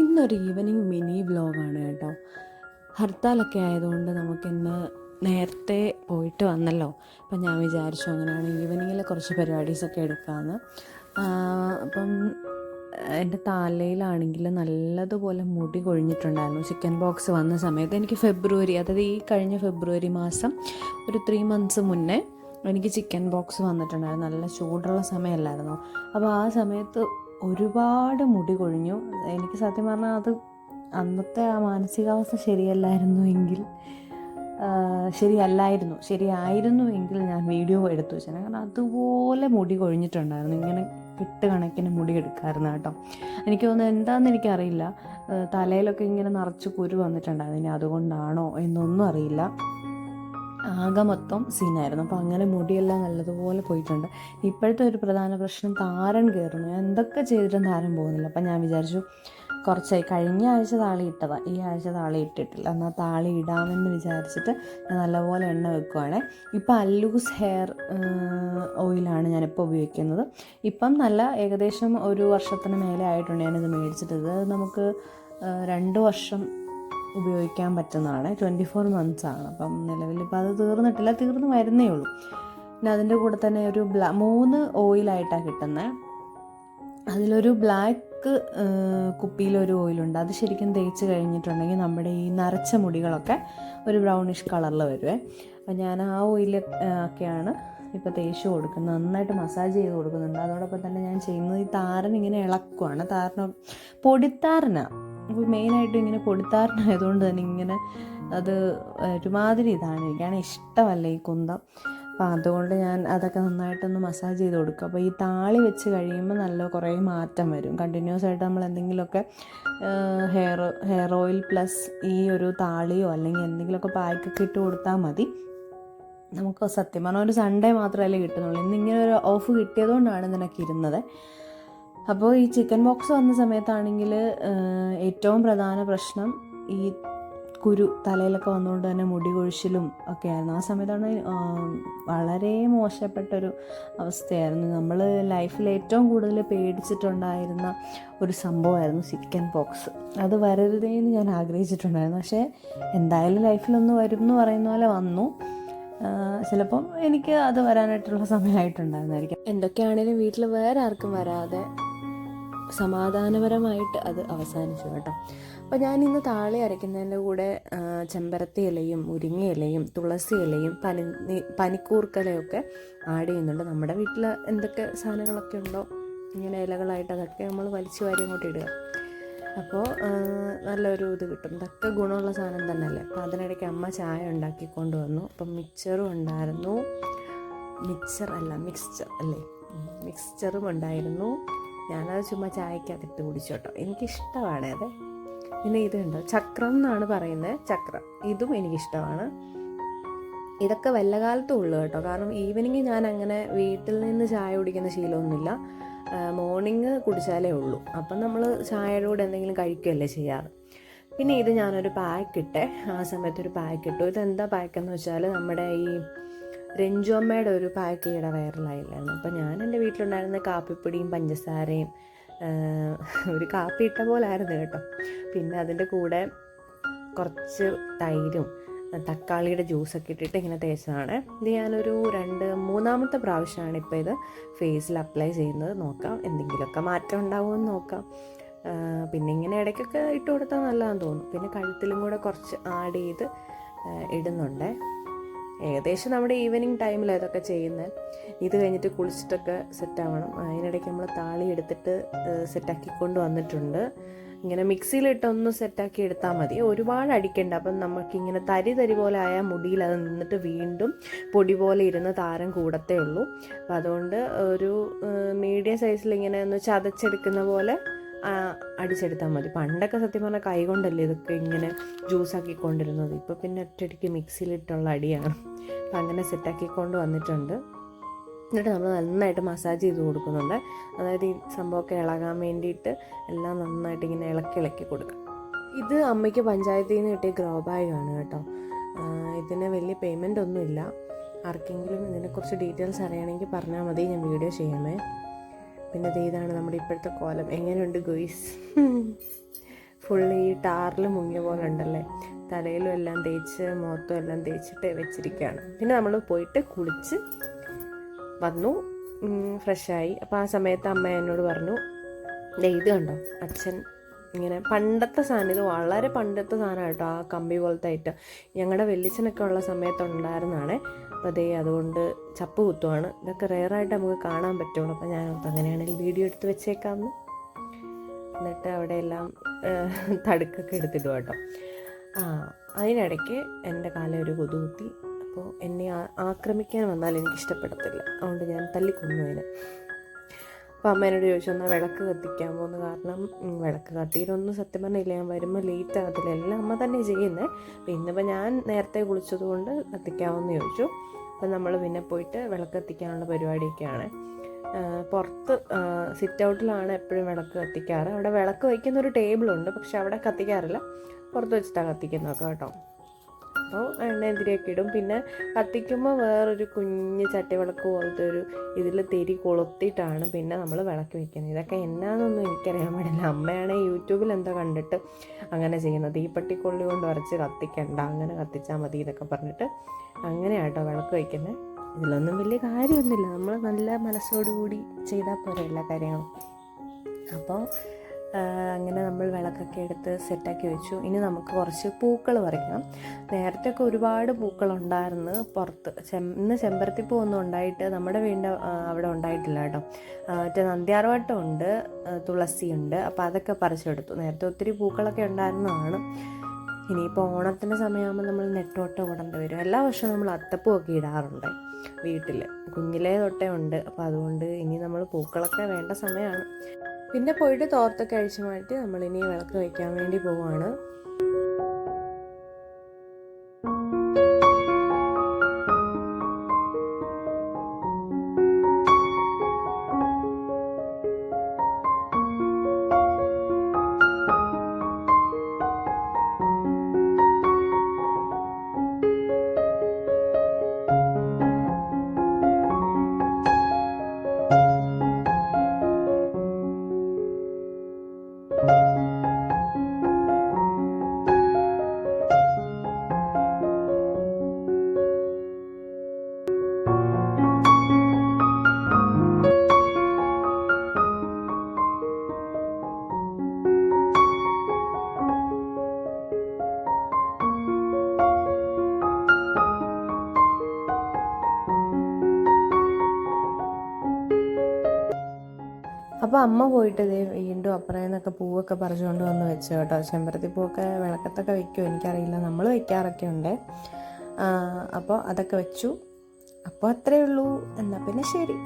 ഇന്നൊരു evening mini വ്ലോഗാണ് കേട്ടോ. ഹർത്താലൊക്കെ ആയതുകൊണ്ട് നമുക്കിന്ന് നേരത്തെ പോയിട്ട് വന്നല്ലോ. അപ്പം ഞാൻ വിചാരിച്ചു അങ്ങനെയാണ് ഈവനിങ്ങിൽ കുറച്ച് പരിപാടീസൊക്കെ എടുക്കാമെന്ന്. അപ്പം എൻ്റെ തലയിലാണെങ്കിൽ നല്ലതുപോലെ മുടി കൊഴിഞ്ഞിട്ടുണ്ടായിരുന്നു. ചിക്കൻ ബോക്സ് വന്ന സമയത്ത് എനിക്ക് അതായത് ഈ കഴിഞ്ഞ ഫെബ്രുവരി മാസം ഒരു 3 months മുന്നേ എനിക്ക് ചിക്കൻ ബോക്സ് വന്നിട്ടുണ്ടായിരുന്നു. നല്ല ചൂടുള്ള സമയമല്ലായിരുന്നു. അപ്പോൾ ആ സമയത്ത് ഒരുപാട് മുടി കൊഴിഞ്ഞു. എനിക്ക് സത്യം പറഞ്ഞാൽ അത് അന്നത്തെ ആ മാനസികാവസ്ഥ ശരിയായിരുന്നു എങ്കിൽ ഞാൻ വീഡിയോ എടുത്തു വെച്ചാൽ. കാരണം അതുപോലെ മുടി കൊഴിഞ്ഞിട്ടുണ്ടായിരുന്നു. ഇങ്ങനെ കണക്കിന് മുടി എടുക്കാമായിരുന്നു കേട്ടോ. എനിക്ക് തോന്നുന്നു എന്താണെന്ന് എനിക്കറിയില്ല, തലയിലൊക്കെ ഇങ്ങനെ നിറച്ച് കുരു വന്നിട്ടുണ്ടായിരുന്നു. ഇനി അതുകൊണ്ടാണോ എന്നൊന്നും അറിയില്ല. ആകെ മൊത്തം സീനായിരുന്നു. അപ്പോൾ അങ്ങനെ മുടിയെല്ലാം നല്ലതുപോലെ പോയിട്ടുണ്ട്. ഇപ്പോഴത്തെ ഒരു പ്രധാന പ്രശ്നം താരൻ കയറുന്നു. ഞാൻ എന്തൊക്കെ ചെയ്തിട്ടും താരൻ പോകുന്നില്ല. അപ്പം ഞാൻ വിചാരിച്ചു കുറച്ചായി, കഴിഞ്ഞ ആഴ്ച താളി ഇട്ടതാണ്, ഈ ആഴ്ച താളി ഇട്ടിട്ടില്ല, എന്നാൽ താളി ഇടാമെന്ന് വിചാരിച്ചിട്ട് ഞാൻ നല്ലപോലെ എണ്ണ വെക്കുവാണ്. ഇപ്പം അല്ലൂസ് ഹെയർ ഓയിലാണ് ഞാനിപ്പോൾ ഉപയോഗിക്കുന്നത്. ഇപ്പം നല്ല ഏകദേശം 1 വർഷത്തിന് മേലെ ആയിട്ടുണ്ട് ഞാനിത് മേടിച്ചിട്ടത്. നമുക്ക് 2 വർഷം ഉപയോഗിക്കാൻ പറ്റുന്നതാണ്. 24 months ആണ്. അപ്പം നിലവിലിപ്പോൾ അത് തീർന്നു വരുന്നേ ഉള്ളൂ. പിന്നെ അതിൻ്റെ കൂടെ തന്നെ ഒരു 3 ഓയിലായിട്ടാണ് കിട്ടുന്നത്. അതിലൊരു ബ്ലാക്ക് കുപ്പിയിലൊരു ഓയിലുണ്ട്. അത് ശരിക്കും തേച്ച് കഴിഞ്ഞിട്ടുണ്ടെങ്കിൽ നമ്മുടെ ഈ നരച്ച മുടികളൊക്കെ ഒരു ബ്രൗണിഷ് കളറിൽ വരുവേ. അപ്പം ഞാൻ ആ ഓയിൽ ഒക്കെയാണ് ഇപ്പോൾ തേച്ച് കൊടുക്കുന്നത്. നന്നായിട്ട് മസാജ് ചെയ്ത് കൊടുക്കുന്നുണ്ട്. അതോടൊപ്പം തന്നെ ഞാൻ ചെയ്യുന്നത് ഈ താരൻ ഇങ്ങനെ ഇളക്കുവാണ്. പൊടിത്താരനാണ്. അപ്പോൾ മെയിനായിട്ട് ഇങ്ങനെ പൊടിത്താരനായതുകൊണ്ട് തന്നെ ഇങ്ങനെ അത് ഒരുമാതിരി ഇതാണ്. എനിക്കാണ് ഇഷ്ടമല്ല ഈ കുന്തം. അപ്പോൾ അതുകൊണ്ട് ഞാൻ അതൊക്കെ നന്നായിട്ടൊന്ന് മസാജ് ചെയ്ത് കൊടുക്കും. അപ്പോൾ ഈ താളി വെച്ച് കഴിയുമ്പോൾ കുറേ മാറ്റം വരും. കണ്ടിന്യൂസ് ആയിട്ട് നമ്മൾ എന്തെങ്കിലുമൊക്കെ ഹെയർ ഓയിൽ പ്ലസ് ഈ ഒരു താളിയോ അല്ലെങ്കിൽ എന്തെങ്കിലുമൊക്കെ പായ്ക്കൊക്കെ ഇട്ട് കൊടുത്താൽ മതി. നമുക്ക് സത്യം പറഞ്ഞാൽ ഒരു സൺഡേ മാത്രമല്ലേ കിട്ടുന്നുള്ളൂ. ഇന്നിങ്ങനെ ഒരു ഓഫ് കിട്ടിയതുകൊണ്ടാണ് ഇതിനൊക്കെ ഇരുന്നത്. അപ്പോൾ ഈ ചിക്കൻ ബോക്സ് വന്ന സമയത്താണെങ്കിൽ ഏറ്റവും പ്രധാന പ്രശ്നം ഈ കുരു തലയിലൊക്കെ വന്നുകൊണ്ട് തന്നെ മുടി കൊഴിച്ചിലും ഒക്കെ ആയിരുന്നു. ആ സമയത്താണ് വളരെ മോശപ്പെട്ടൊരു അവസ്ഥയായിരുന്നു. നമ്മൾ ലൈഫിൽ ഏറ്റവും കൂടുതൽ പേടിച്ചിട്ടുണ്ടായിരുന്ന ഒരു സംഭവമായിരുന്നു ചിക്കൻ ബോക്സ്. അത് വരരുതേന്ന് ഞാൻ ആഗ്രഹിച്ചിട്ടുണ്ടായിരുന്നു. പക്ഷേ എന്തായാലും ലൈഫിലൊന്ന് വരും എന്ന് പറയുന്ന പോലെ വന്നു. ചിലപ്പം എനിക്ക് അത് വരാനായിട്ടുള്ള സമയമായിട്ടുണ്ടായിരുന്നായിരിക്കും. എന്തൊക്കെയാണെങ്കിലും വീട്ടിൽ വേറെ ആർക്കും വരാതെ സമാധാനപരമായിട്ട് അത് അവസാനിച്ചു കേട്ടോ. അപ്പോൾ ഞാനിന്ന് താളി അരയ്ക്കുന്നതിൻ്റെ കൂടെ ചെമ്പരത്തി ഇലയും മുരിങ്ങ ഇലയും തുളസി ഇലയും പനിക്കൂർക്കലയൊക്കെ ആഡ് ചെയ്യുന്നുണ്ട്. നമ്മുടെ വീട്ടിൽ എന്തൊക്കെ സാധനങ്ങളൊക്കെ ഉണ്ടോ ഇങ്ങനെ ഇലകളായിട്ട് അതൊക്കെ നമ്മൾ വലിച്ചു വാരി അങ്ങോട്ട് ഇടുക. അപ്പോൾ നല്ലൊരു ഇത് കിട്ടും. ഇതൊക്കെ ഗുണമുള്ള സാധനം തന്നെയല്ലേ. അപ്പോൾ അതിനിടയ്ക്ക് അമ്മ ചായ ഉണ്ടാക്കിക്കൊണ്ട് വന്നു. അപ്പം മിക്സ്ചറും ഉണ്ടായിരുന്നു. മിക്സ്ചറും ഉണ്ടായിരുന്നു. ഞാനത് ചുമ്മാ ചായക്കകത്തിട്ട് കുടിച്ചു കേട്ടോ. എനിക്കിഷ്ടമാണ് അത്. പിന്നെ ഇതുണ്ടോ, ചക്രം എന്നാണ് പറയുന്നത്, ചക്രം. ഇതും എനിക്കിഷ്ടമാണ്. ഇതൊക്കെ വല്ല കാലത്തും ഉള്ളു കേട്ടോ. കാരണം ഈവനിങ് ഞാൻ അങ്ങനെ വീട്ടിൽ നിന്ന് ചായ കുടിക്കുന്ന ശീലമൊന്നുമില്ല. മോർണിംഗ് കുടിച്ചാലേ ഉള്ളൂ. അപ്പം നമ്മൾ ചായയുടെ കൂടെ എന്തെങ്കിലും കഴിക്കുകയല്ലേ ചെയ്യാറ്. പിന്നെ ഇത് ഞാനൊരു പാക്കിട്ടെ, ആ സമയത്തൊരു പാക്കിട്ടു. ഇതെന്താ പാക്കെന്ന് വെച്ചാൽ നമ്മുടെ ഈ രഞ്ജുമ്മയുടെ ഒരു പാക്ക് ഈയിടെ വൈറലായില്ലായിരുന്നു. അപ്പം ഞാൻ എൻ്റെ വീട്ടിലുണ്ടായിരുന്ന കാപ്പിപ്പൊടിയും പഞ്ചസാരയും ഒരു കാപ്പി ഇട്ട പോലായിരുന്നു കേട്ടോ. പിന്നെ അതിൻ്റെ കൂടെ കുറച്ച് തൈരും തക്കാളിയുടെ ജ്യൂസൊക്കെ ഇട്ടിട്ട് ഇങ്ങനെ തേച്ചതാണ്. ഇത് ഞാനൊരു 3-3 പ്രാവശ്യമാണ് ഇപ്പോൾ ഇത് ഫേസിൽ അപ്ലൈ ചെയ്യുന്നത്. നോക്കാം എന്തെങ്കിലുമൊക്കെ മാറ്റം ഉണ്ടാവുമെന്ന് നോക്കാം. പിന്നെ ഇങ്ങനെ ഇടയ്ക്കൊക്കെ ഇട്ട് കൊടുത്താൽ നല്ലതാണെന്ന് തോന്നും. പിന്നെ കഴുത്തിലും കൂടെ കുറച്ച് ആഡ് ചെയ്ത് ഇടുന്നുണ്ട്. ഏകദേശം നമ്മുടെ ഈവനിങ് ടൈമിൽ ഇതൊക്കെ ചെയ്യുന്നത്. ഇത് കഴിഞ്ഞിട്ട് കുളിച്ചിട്ടൊക്കെ സെറ്റാവണം. അതിനിടയ്ക്ക് നമ്മൾ താളി എടുത്തിട്ട് സെറ്റാക്കിക്കൊണ്ട് വന്നിട്ടുണ്ട്. ഇങ്ങനെ മിക്സിയിലിട്ടൊന്ന് സെറ്റാക്കി എടുത്താൽ മതി, ഒരുപാട് അടിക്കണ്ട. അപ്പം നമുക്കിങ്ങനെ തരി പോലെ ആയാൽ മുടിയിൽ അത് നിന്നിട്ട് വീണ്ടും പൊടി പോലെ ഇരുന്ന് താരം കൂടത്തേ ഉള്ളൂ. അപ്പം അതുകൊണ്ട് ഒരു മീഡിയം സൈസിൽ ഇങ്ങനെ ഒന്ന് ചതച്ചെടുക്കുന്ന പോലെ അടിച്ചെടുത്താൽ മതി. പണ്ടൊക്കെ സത്യം പറഞ്ഞാൽ കൈ കൊണ്ടല്ലേ ഇതൊക്കെ ഇങ്ങനെ ജ്യൂസാക്കിക്കൊണ്ടിരുന്നത്. ഇപ്പോൾ പിന്നെ ഒറ്റയടിക്ക് മിക്സിയിലിട്ടുള്ള അടിയാണ്. അപ്പം അങ്ങനെ സെറ്റാക്കിക്കൊണ്ട് വന്നിട്ടുണ്ട്. എന്നിട്ട് നമ്മൾ നന്നായിട്ട് മസാജ് ചെയ്ത് കൊടുക്കുന്നുണ്ട്. അതായത് ഈ സംഭവമൊക്കെ ഇളകാൻ വേണ്ടിയിട്ട് എല്ലാം നന്നായിട്ട് ഇങ്ങനെ ഇളക്കി കൊടുക്കാം. ഇത് അമ്മയ്ക്ക് പഞ്ചായത്തിൽ നിന്ന് കിട്ടിയ ഗ്രോ ബാഗാണ് കേട്ടോ. ഇതിന് വലിയ പേയ്മെൻ്റ് ഒന്നുമില്ല. ആർക്കെങ്കിലും ഇതിനെക്കുറിച്ച് ഡീറ്റെയിൽസ് അറിയണമെങ്കിൽ പറഞ്ഞാൽ മതി, ഞാൻ വീഡിയോ ചെയ്യാമേ. പിന്നെ ഇതാണ് നമ്മുടെ ഇപ്പോഴത്തെ കോലം. എങ്ങനെയുണ്ട് ഗോയ്സ്? ഫുള്ള് ഈ ടാറിൽ മുങ്ങിയ പോലെ ഉണ്ടല്ലേ, തലയിലും എല്ലാം തേച്ച് മുഖത്തും എല്ലാം തേച്ചിട്ട് വെച്ചിരിക്കുകയാണ്. പിന്നെ നമ്മൾ പോയിട്ട് കുളിച്ച് വന്നു, ഫ്രഷായി. അപ്പോൾ ആ സമയത്ത് അമ്മ എന്നോട് പറഞ്ഞു, ഇത് കണ്ടോ അച്ഛൻ ഇങ്ങനെ പണ്ടത്തെ സാധനം, ഇത് വളരെ പണ്ടത്തെ സാധനം കേട്ടോ, ആ കമ്പി പോലത്തെ ഐറ്റം ഞങ്ങളുടെ വെല്ലിച്ചനൊക്കെ ഉള്ള സമയത്തുണ്ടായിരുന്നതാണ്. അപ്പോൾ അതേ അതുകൊണ്ട് ചപ്പ് കുത്തുവാണ്. ഇതൊക്കെ റെയറായിട്ട് നമുക്ക് കാണാൻ പറ്റുള്ളൂ. അപ്പോൾ ഞാൻ അങ്ങനെയാണെങ്കിൽ വീഡിയോ എടുത്ത് വെച്ചേക്കാമെന്ന്. എന്നിട്ട് അവിടെ എല്ലാം തടുക്കൊക്കെ എടുത്തിടും കേട്ടോ. അതിനിടയ്ക്ക് എൻ്റെ കാലം ഒരു കൊതുകുത്തി. അപ്പോൾ എന്നെ ആക്രമിക്കാൻ വന്നാൽ എനിക്കിഷ്ടപ്പെടത്തില്ല, അതുകൊണ്ട് ഞാൻ തല്ലിക്കൊന്നു അതിനെ. അപ്പോൾ അമ്മ എന്നോട് ചോദിച്ചു, എന്നാൽ വിളക്ക് കത്തിക്കാമോ എന്ന്. കാരണം വിളക്ക് കത്തിയിലൊന്നും സത്യം പറഞ്ഞില്ല, ഞാൻ വരുമ്പോൾ ലേറ്റ് ആകത്തില്ല, എല്ലാം അമ്മ തന്നെ ചെയ്യുന്നത്. അപ്പോൾ ഇന്നിപ്പോൾ ഞാൻ നേരത്തെ കുളിച്ചത് കൊണ്ട് കത്തിക്കാമെന്ന് ചോദിച്ചു. അപ്പം നമ്മൾ പിന്നെ പോയിട്ട് വിളക്ക് കത്തിക്കാനുള്ള പരിപാടിയൊക്കെയാണ്. പുറത്ത് സിറ്റ് ഔട്ടിലാണ് എപ്പോഴും വിളക്ക് കത്തിക്കാറ്. അവിടെ വിളക്ക് വയ്ക്കുന്നൊരു ടേബിളുണ്ട്, പക്ഷെ അവിടെ കത്തിക്കാറില്ല, പുറത്ത് വെച്ചിട്ടാണ് കത്തിക്കുന്നതൊക്കെ കേട്ടോ. അപ്പോൾ എണ്ണയെന്തിരിയൊക്കെ ഇടും. പിന്നെ കത്തിക്കുമ്പോൾ വേറൊരു കുഞ്ഞ് ചട്ടിവിളക്ക് പോലത്തെ ഒരു ഇതിൽ തിരി കൊളുത്തിയിട്ടാണ് പിന്നെ നമ്മൾ വിളക്ക് വയ്ക്കുന്നത്. ഇതൊക്കെ എന്നാന്നൊന്നും എനിക്കറിയാൻ പാടില്ല. അമ്മയാണെങ്കിൽ യൂട്യൂബിൽ എന്തോ കണ്ടിട്ട് അങ്ങനെ ചെയ്യുന്നത്. തീപ്പെട്ടിക്കൊള്ളി കൊണ്ട് ഉരച്ച് കത്തിക്കണ്ട, അങ്ങനെ കത്തിച്ചാൽ മതി എന്നൊക്കെ പറഞ്ഞിട്ട് അങ്ങനെയാട്ടോ വിളക്ക് വയ്ക്കുന്നത്. ഇതിലൊന്നും വലിയ കാര്യമൊന്നുമില്ല, നമ്മൾ നല്ല മനസ്സോടുകൂടി ചെയ്താൽ പോരെ എല്ലാ കാര്യങ്ങളും. അപ്പോൾ അങ്ങനെ നമ്മൾ വിളക്കൊക്കെ എടുത്ത് സെറ്റാക്കി വെച്ചു. ഇനി നമുക്ക് കുറച്ച് പൂക്കൾ പറിക്കണം. നേരത്തെയൊക്കെ ഒരുപാട് പൂക്കളുണ്ടായിരുന്നു പുറത്ത്. ഇന്ന് ചെമ്പരത്തിപ്പൂ ഒന്നും ഉണ്ടായിട്ട് നമ്മുടെ വീടിൻ്റെ അവിടെ ഉണ്ടായിട്ടില്ല കേട്ടോ. മറ്റേ നന്ദ്യാർവട്ടമുണ്ട്, തുളസിയുണ്ട്. അപ്പോൾ അതൊക്കെ പറിച്ചെടുത്തു. നേരത്തെ ഒത്തിരി പൂക്കളൊക്കെ ഉണ്ടായിരുന്നതാണ്. ഇനിയിപ്പോൾ ഓണത്തിൻ്റെ സമയമാകുമ്പോൾ നമ്മൾ നെട്ടോട്ടം ഓടേണ്ടി വരും. എല്ലാ വർഷവും നമ്മൾ അത്തപ്പൂവൊക്കെ ഇടാറുണ്ട് വീട്ടിൽ, കുഞ്ഞിലേ തൊട്ടേ ഉണ്ട്. അപ്പോൾ അതുകൊണ്ട് ഇനി നമ്മൾ പൂക്കളൊക്കെ വേണ്ട സമയമാണ്. പിന്നെ പോയിട്ട് തോർത്തൊക്കെ അഴിച്ചു മാറ്റി നമ്മളിനി വിളക്ക് വയ്ക്കാൻ വേണ്ടി പോവാണ്. അപ്പോൾ അമ്മ പോയിട്ട് ഇതേ വീണ്ടും അപ്പുറം നിന്നൊക്കെ പൂവൊക്കെ പറിച്ചുകൊണ്ട് വന്ന് വെച്ചു കേട്ടോ. ചെമ്പരത്തി പൂവൊക്കെ വിളക്കത്തൊക്കെ വെക്കുമോ എനിക്കറിയില്ല, നമ്മൾ വെക്കാറൊക്കെ ഉണ്ട്. അപ്പോൾ അതൊക്കെ വെച്ചു. അപ്പോൾ അത്രയേ ഉള്ളൂ. എന്നാൽ പിന്നെ ശരി.